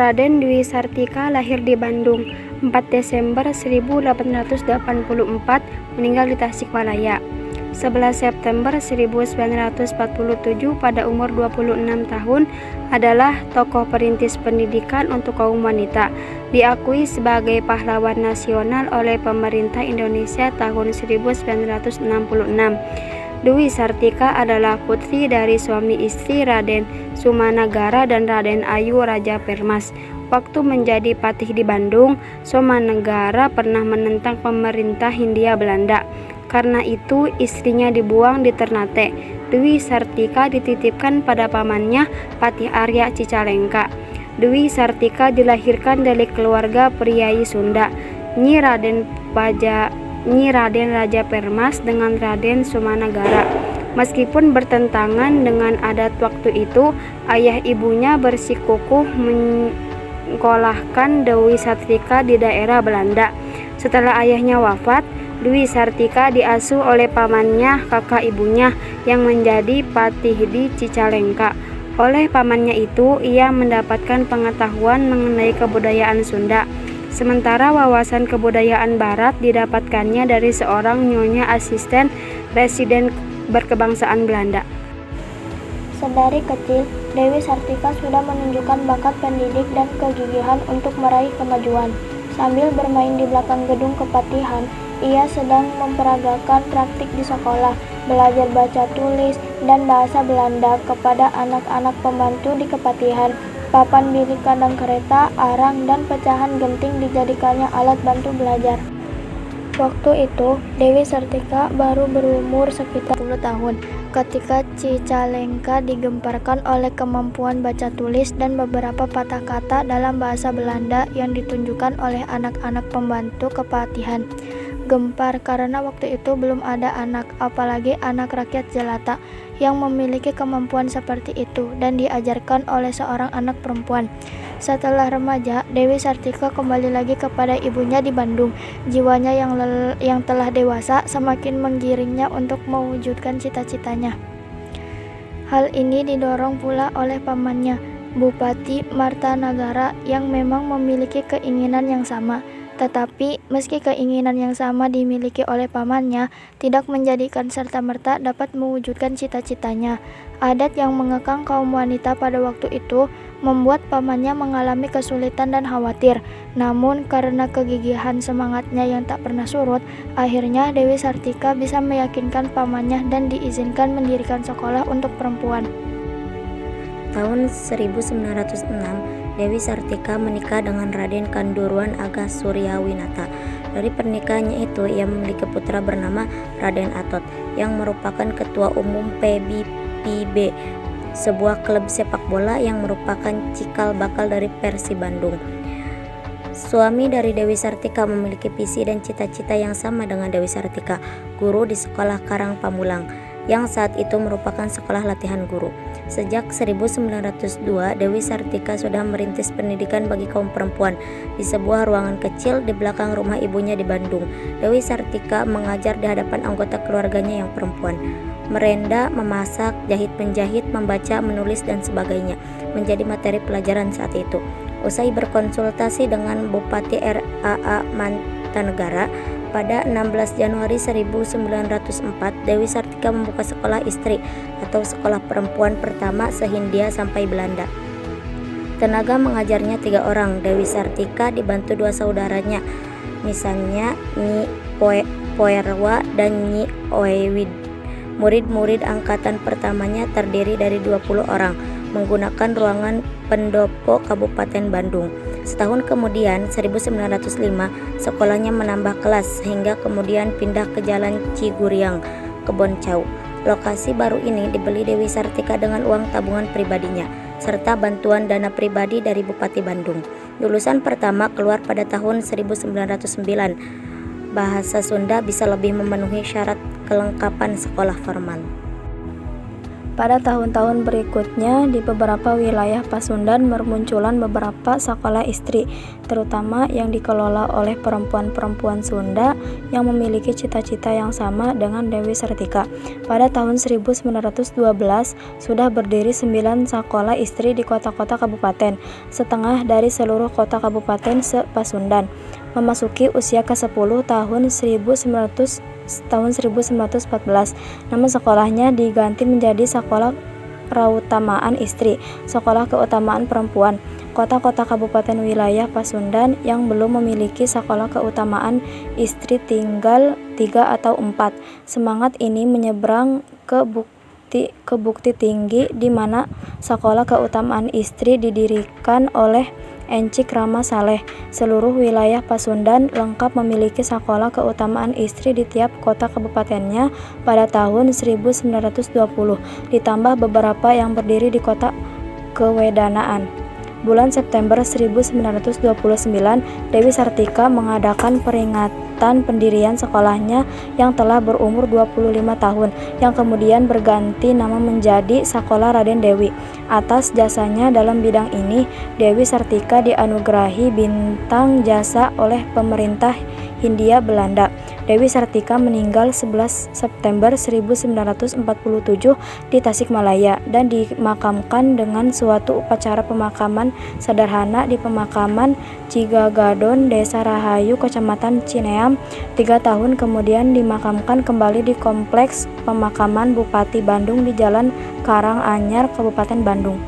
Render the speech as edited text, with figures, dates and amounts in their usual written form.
Raden Dwi Sartika lahir di Bandung 4 Desember 1884, meninggal di Tasikmalaya 11 September 1947 pada umur 26 tahun, adalah tokoh perintis pendidikan untuk kaum wanita, diakui sebagai pahlawan nasional oleh pemerintah Indonesia tahun 1966. Dwi Sartika adalah putri dari suami istri Raden Sumanagara dan Raden Ayu Raja Permas. Waktu menjadi patih di Bandung, Sumanagara pernah menentang pemerintah Hindia Belanda. Karena itu istrinya dibuang di Ternate. Dwi Sartika dititipkan pada pamannya Patih Arya Cicalengka. Dwi Sartika dilahirkan dari keluarga priai Sunda, Nyi Raden Raja Permas dengan Raden Sumanagara. Meskipun bertentangan dengan adat waktu itu, ayah ibunya bersikukuh menyekolahkan Dwi Sartika di daerah Belanda. Setelah ayahnya wafat, Dwi Sartika diasuh oleh pamannya, kakak ibunya, yang menjadi patih di Cicalengka. Oleh pamannya itu, ia mendapatkan pengetahuan mengenai kebudayaan Sunda. Sementara wawasan kebudayaan Barat didapatkannya dari seorang nyonya asisten residen berkebangsaan Belanda. Sedari kecil, Dewi Sartika sudah menunjukkan bakat pendidik dan kegigihan untuk meraih kemajuan. Sambil bermain di belakang gedung kepatihan, ia sedang memperagakan praktik di sekolah, belajar baca tulis dan bahasa Belanda kepada anak-anak pembantu di kepatihan. Papan bilik kandang kereta, arang, dan pecahan genting dijadikannya alat bantu belajar. Waktu itu, Dewi Sartika baru berumur sekitar 10 tahun ketika Cicalengka digemparkan oleh kemampuan baca tulis dan beberapa patah kata dalam bahasa Belanda yang ditunjukkan oleh anak-anak pembantu kepatihan. Gempar karena waktu itu belum ada anak, apalagi anak rakyat jelata, yang memiliki kemampuan seperti itu dan diajarkan oleh seorang anak perempuan. Setelah remaja, Dewi Sartika kembali lagi kepada ibunya di Bandung. Jiwanya yang telah dewasa semakin menggiringnya untuk mewujudkan cita-citanya. Hal ini didorong pula oleh pamannya, Bupati Martanagara, yang memang memiliki keinginan yang sama. Tetapi, meski keinginan yang sama dimiliki oleh pamannya, tidak menjadikan serta-merta dapat mewujudkan cita-citanya. Adat yang mengekang kaum wanita pada waktu itu membuat pamannya mengalami kesulitan dan khawatir. Namun, karena kegigihan semangatnya yang tak pernah surut, akhirnya Dewi Sartika bisa meyakinkan pamannya dan diizinkan mendirikan sekolah untuk perempuan. Tahun 1906, Dewi Sartika menikah dengan Raden Kanduruan Aga Suryawinata. Dari pernikahannya itu, ia memiliki putra bernama Raden Atot, yang merupakan ketua umum PBPB, sebuah klub sepak bola yang merupakan cikal bakal dari Persib Bandung. Suami dari Dewi Sartika memiliki visi dan cita-cita yang sama dengan Dewi Sartika, guru di Sekolah Karang Pamulang, yang saat itu merupakan sekolah latihan guru. Sejak 1902, Dewi Sartika sudah merintis pendidikan bagi kaum perempuan di sebuah ruangan kecil di belakang rumah ibunya di Bandung. Dewi Sartika mengajar di hadapan anggota keluarganya yang perempuan. Merenda, memasak, jahit-menjahit, membaca, menulis, dan sebagainya menjadi materi pelajaran saat itu. Usai berkonsultasi dengan Bupati R.A.A. Martanagara, pada 16 Januari 1904, Dewi Sartika membuka sekolah istri atau sekolah perempuan pertama se-Hindia sampai Belanda. Tenaga mengajarnya 3 orang. Dewi Sartika dibantu 2 saudaranya, misalnya Nyi Poerwa dan Nyi Oewid. Murid-murid angkatan pertamanya terdiri dari 20 orang, menggunakan ruangan pendopo Kabupaten Bandung. Setahun kemudian, 1905, sekolahnya menambah kelas sehingga kemudian pindah ke Jalan Ciguriang, Keboncau. Lokasi baru ini dibeli Dewi Sartika dengan uang tabungan pribadinya, serta bantuan dana pribadi dari Bupati Bandung. Lulusan pertama keluar pada tahun 1909. Bahasa Sunda bisa lebih memenuhi syarat kelengkapan sekolah formal. Pada tahun-tahun berikutnya, di beberapa wilayah Pasundan bermunculan beberapa sekolah istri, terutama yang dikelola oleh perempuan-perempuan Sunda yang memiliki cita-cita yang sama dengan Dewi Sartika. Pada tahun 1912, sudah berdiri 9 sekolah istri di kota-kota kabupaten, setengah dari seluruh kota kabupaten se-Pasundan. Memasuki usia ke-10 tahun 1914, nama sekolahnya diganti menjadi Sekolah Prautamaan Istri, Sekolah Keutamaan Perempuan. Kota-kota kabupaten wilayah Pasundan yang belum memiliki sekolah keutamaan istri tinggal 3 atau 4. Semangat ini menyeberang ke Bukti Tinggi, di mana Sekolah Keutamaan Istri didirikan oleh Encik Rama Saleh. Seluruh wilayah Pasundan lengkap memiliki sekolah keutamaan istri di tiap kota kabupatennya pada tahun 1920, ditambah beberapa yang berdiri di kota kewedanaan. Bulan September 1929, Dewi Sartika mengadakan peringatan pendirian sekolahnya yang telah berumur 25 tahun, yang kemudian berganti nama menjadi Sekolah Raden Dewi. Atas jasanya dalam bidang ini, Dewi Sartika dianugerahi bintang jasa oleh pemerintah Hindia Belanda. Dewi Sartika meninggal 11 September 1947 di Tasikmalaya dan dimakamkan dengan suatu upacara pemakaman sederhana di pemakaman Cigagadon, Desa Rahayu, Kecamatan Cineam. 3 tahun kemudian dimakamkan kembali di Kompleks Pemakaman Bupati Bandung di Jalan Karanganyar, Kabupaten Bandung.